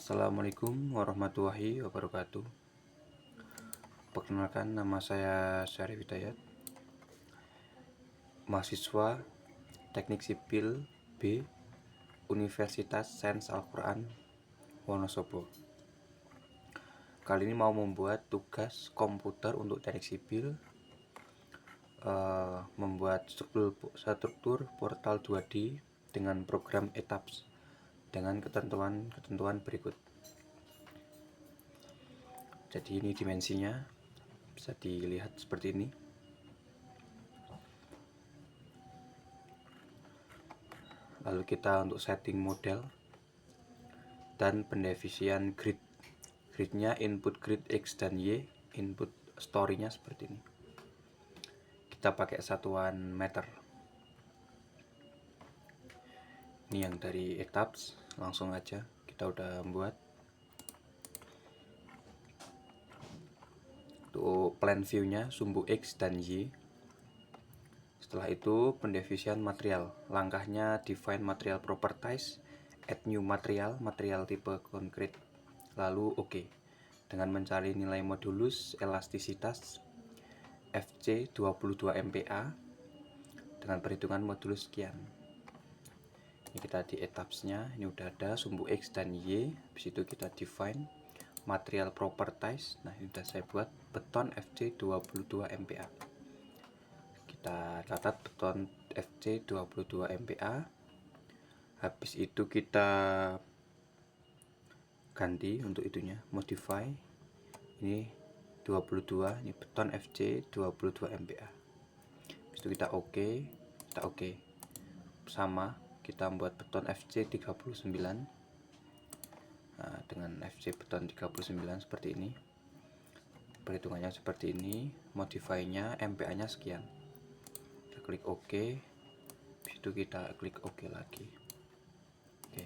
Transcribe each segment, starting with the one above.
Assalamualaikum warahmatullahi wabarakatuh. Perkenalkan, nama saya Syarif Hidayat, mahasiswa Teknik Sipil B, Universitas Sains Al-Quran Wonosobo. Kali ini mau membuat tugas komputer untuk teknik sipil, membuat struktur portal 2D dengan program ETAPS dengan ketentuan berikut. Jadi ini dimensinya, bisa dilihat seperti ini. Lalu kita untuk setting model dan pendefinisan grid. Gridnya input grid X dan Y, input story-nya seperti ini. Kita pakai satuan meter. Ini yang dari ETAPS, langsung aja kita udah membuat. Untuk plan view-nya sumbu X dan Y. Setelah itu pendefinisan material. Langkahnya define material properties, add new material tipe konkret, lalu OK. Dengan mencari nilai modulus elastisitas FC 22 MPa dengan perhitungan modulus sekian. Ini kita di etapsnya, ini udah ada sumbu X dan Y. Habis itu kita define material properties. Nah, ini udah saya buat beton FC 22 MPa. Kita catat beton FC 22 MPa. Habis itu kita ganti untuk itunya, modify. Ini 22, ini beton FC 22 MPa. Habis itu kita OK, sama kita membuat beton FC 39. Nah, dengan FC beton 39 seperti ini. Perhitungannya seperti ini, modify-nya MPa-nya sekian. Kita klik OK. Habis itu kita klik OK lagi. Oke.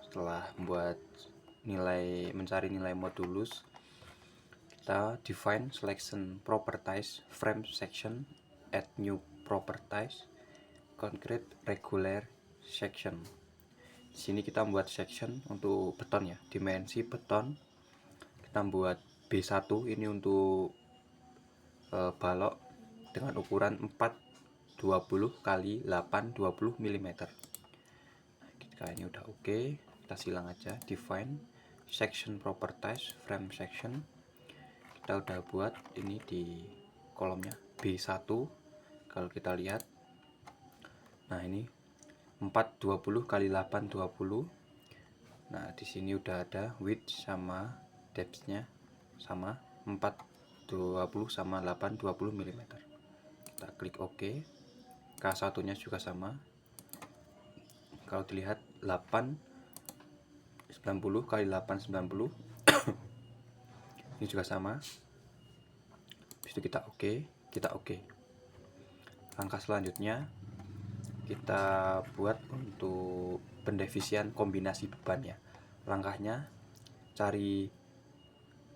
Setelah membuat mencari nilai modulus, kita define selection properties frame section, add new properties concrete regular section. Di sini kita membuat section untuk beton ya, dimensi beton kita membuat B1 ini untuk balok dengan ukuran 420 x 820 mm. Nah, ini udah oke, kita silang aja define section properties frame section. Kita udah buat ini di kolomnya B1. Kalau kita lihat, nah ini 420 x 820. Nah, di sini udah ada width sama depth-nya sama 420 sama 820 mm. Kita klik OK. K1-nya juga sama. Kalau dilihat 890 x 890 ini juga sama. Habis itu kita OK. Langkah selanjutnya kita buat untuk pendefinisan kombinasi beban ya. Langkahnya cari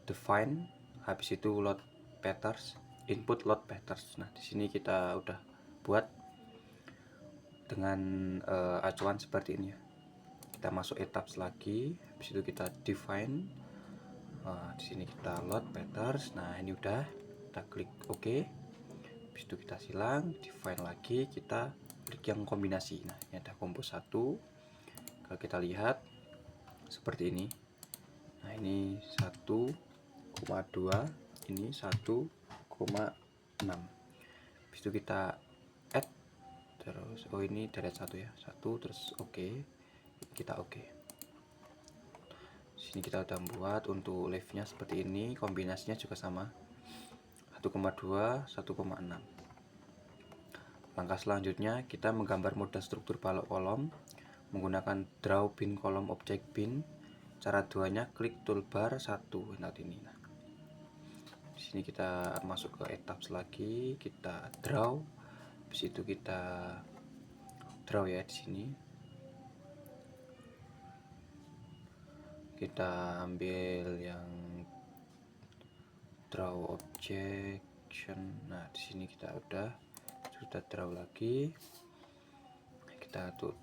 define, habis itu load patterns, input load patterns. Nah, di sini kita udah buat dengan acuan seperti ini ya. Kita masuk etaps lagi, habis itu kita define. Di sini kita load patterns. Nah, ini udah, kita klik OK. Habis itu kita silang, define lagi, kita klik yang kombinasi. Nah, ini ada combo 1. Kalau kita lihat seperti ini. Nah, ini 1,2, ini 1,6. Habis itu kita add terus, ini dari 1 ya, 1 terus OK. Kita OK. Sini kita udah buat untuk lift-nya seperti ini, kombinasinya juga sama 1,2 1,6. Langkah selanjutnya kita menggambar model struktur balok kolom menggunakan draw bin kolom object bin. Cara duanya klik toolbar 1 ini. Nah, di sini kita masuk ke etaps lagi, kita draw. Habis itu kita draw ya, di sini kita ambil yang draw objection. Nah, di sini kita sudah draw lagi. Kita tuh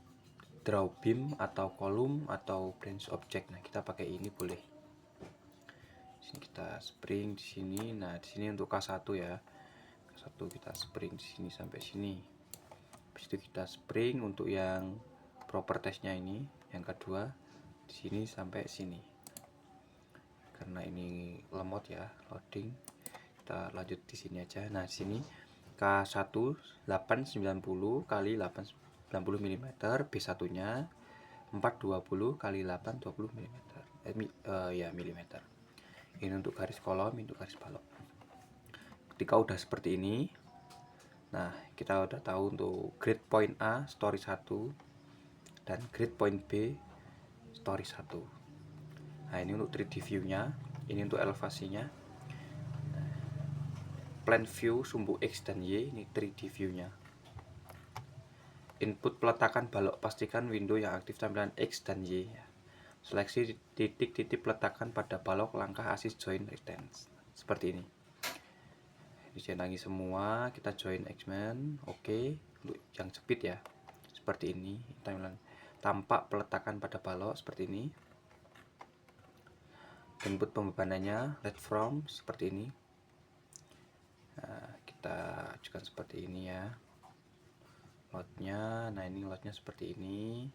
draw beam atau kolom atau branch object. Nah, kita pakai ini boleh. Sini kita spring di sini. Nah, di sini untuk K1 ya. K1 kita spring di sini sampai sini. Habis itu kita spring untuk yang propertiesnya ini, yang kedua di sini sampai sini. Karena ini lemot ya, loading. Kita lanjut di sini aja. Nah, di sini K1 890 kali 890 mm, B1-nya 420 kali 820 mm. Ya mm. Ini untuk garis kolom, untuk garis balok. Ketika udah seperti ini, nah kita udah tahu untuk grid point A story 1 dan grid point B story 1. Nah, ini untuk 3D view-nya, ini untuk elevasinya. Plan view sumbu X dan Y, ini 3D view-nya. Input peletakan balok, pastikan window yang aktif tampilan X dan Y. Seleksi titik-titik peletakan pada balok, langkah assist join returns. Seperti ini. Dicenangi semua, kita join X-Men, oke. Untuk yang jepit ya, seperti ini. Tampilan tampak peletakan pada balok seperti ini. Input pembebanannya let from seperti ini. Nah, kita ajukan seperti ini ya. Loadnya, nah ini loadnya seperti ini.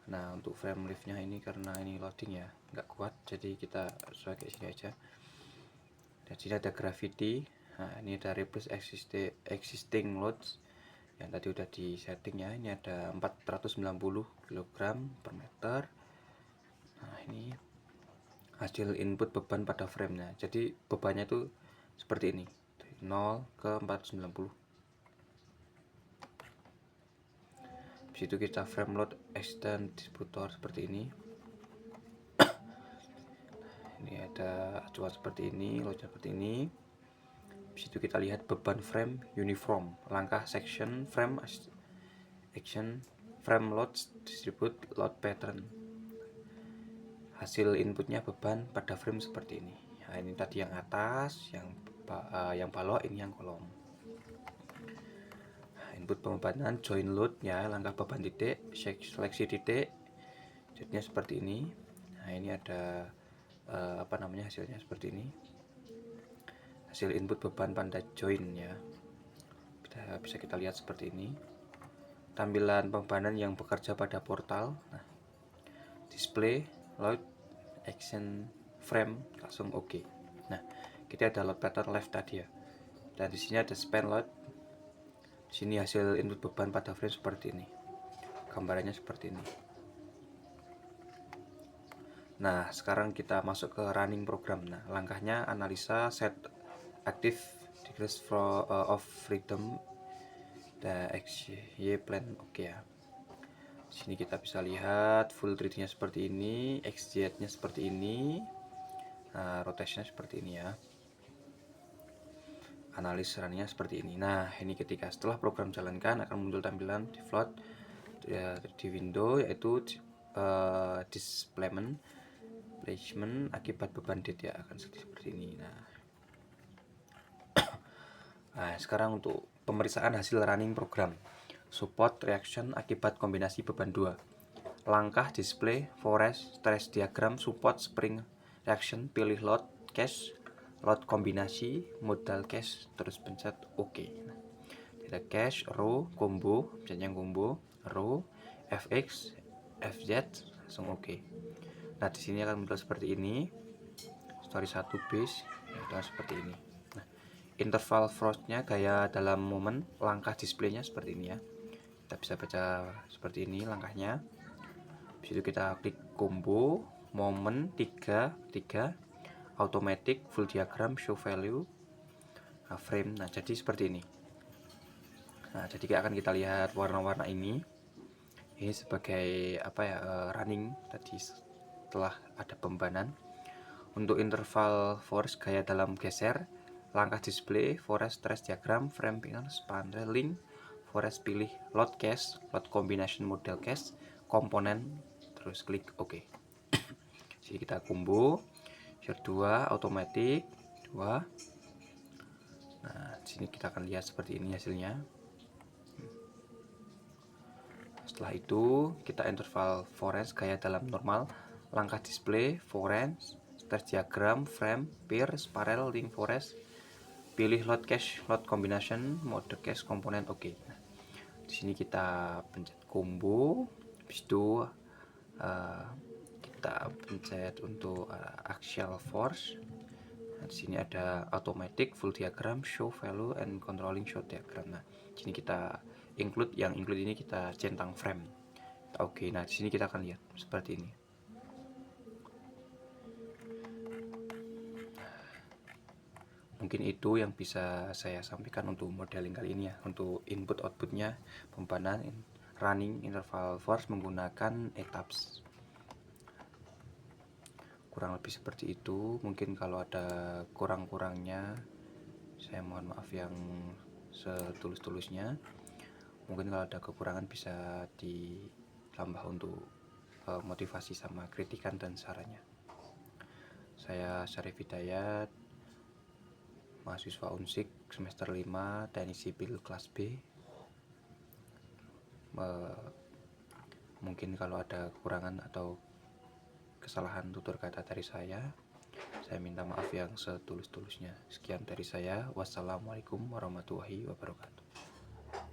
Nah, untuk frame liftnya ini karena ini loading ya, nggak kuat, jadi kita sesuai sini aja. Dan sini ada gravity. Nah, ini ada replace existing loads yang tadi udah di setting ya. Ini ada 490 kg per meter. Nah, ini hasil input beban pada frame-nya. Jadi bebannya itu seperti ini, dari 0 ke 490. Di situ kita frame load extend distributor seperti ini. Ini ada acuan seperti ini, loadnya seperti ini. Di situ kita lihat beban frame uniform, langkah section frame action frame load distribute load pattern. Hasil inputnya beban pada frame seperti ini. Nah, ini tadi yang atas, yang balok, ini yang kolom. Nah, input pembebanan join load ya, langkah beban titik, seleksi titik, jadinya seperti ini. Nah, ini ada hasilnya seperti ini. Hasil input beban pada join ya, bisa kita lihat seperti ini. Tampilan pembebanan yang bekerja pada portal. Nah, display load action frame langsung oke. Nah, kita ada load pattern left tadi ya, dan di sini ada span load. Di sini hasil input beban pada frame seperti ini, gambarannya seperti ini. Nah, sekarang kita masuk ke running program. Nah, langkahnya analisa set active degrees of freedom dan XY plan oke ya. Di sini kita bisa lihat full 3D-nya seperti ini, XZ-nya seperti ini, nah, rotation-nya seperti ini ya. Analis runnya seperti ini. Nah, ini ketika setelah program jalankan akan muncul tampilan default di window, yaitu displacement placement akibat beban date ya, akan seperti ini. Nah, sekarang untuk pemeriksaan hasil running program. Support reaction akibat kombinasi beban 2. Langkah display forest stress diagram support spring reaction, pilih load case, load kombinasi, modal case, terus pencet OK. Nah, ada cache, row, combo, misalnya combo, row, fx, fz, langsung OK. Nah, di sini akan muncul seperti ini. Story 1 base, ya, seperti ini. Nah, interval frostnya gaya dalam momen, langkah displaynya seperti ini ya. Kita bisa baca seperti ini langkahnya. Di situ kita klik combo, momen 3, automatic, full diagram, show value, frame. Nah, jadi seperti ini. Nah, jadi akan kita lihat warna-warna ini. Ini sebagai running tadi setelah ada pembebanan. Untuk interval force gaya dalam geser, langkah display, forest stress diagram, frame pinner, span railing, forest pilih load case, load combination model case, komponen, terus klik OK. Jadi kita combo, share 2, automatic 2. Nah, di sini kita akan lihat seperti ini hasilnya. Setelah itu kita interval forens gaya dalam normal, langkah display, forens, stage diagram, frame, peer, spiral, link forest, pilih load cache, load combination, mode cache komponen oke. Nah, di sini kita pencet combo, habis itu kita pencet untuk axial force. Nah, di sini ada automatic, full diagram, show value, and controlling show diagram. Nah, di sini kita include, yang include ini kita centang frame. Oke, nah di sini kita akan lihat seperti ini. Mungkin itu yang bisa saya sampaikan untuk modeling kali ini ya. Untuk input outputnya, pembanan running interval force menggunakan etaps. Kurang lebih seperti itu. Mungkin kalau ada kurang-kurangnya, saya mohon maaf yang setulus-tulusnya. Mungkin kalau ada kekurangan bisa ditambah untuk motivasi sama kritikan dan sarannya. Saya Syarif Hidayat, mahasiswa Unsik semester 5 Teknik Sipil kelas B. Mungkin kalau ada kekurangan atau kesalahan tutur kata dari saya minta maaf yang setulus-tulusnya. Sekian dari saya. Wassalamualaikum warahmatullahi wabarakatuh.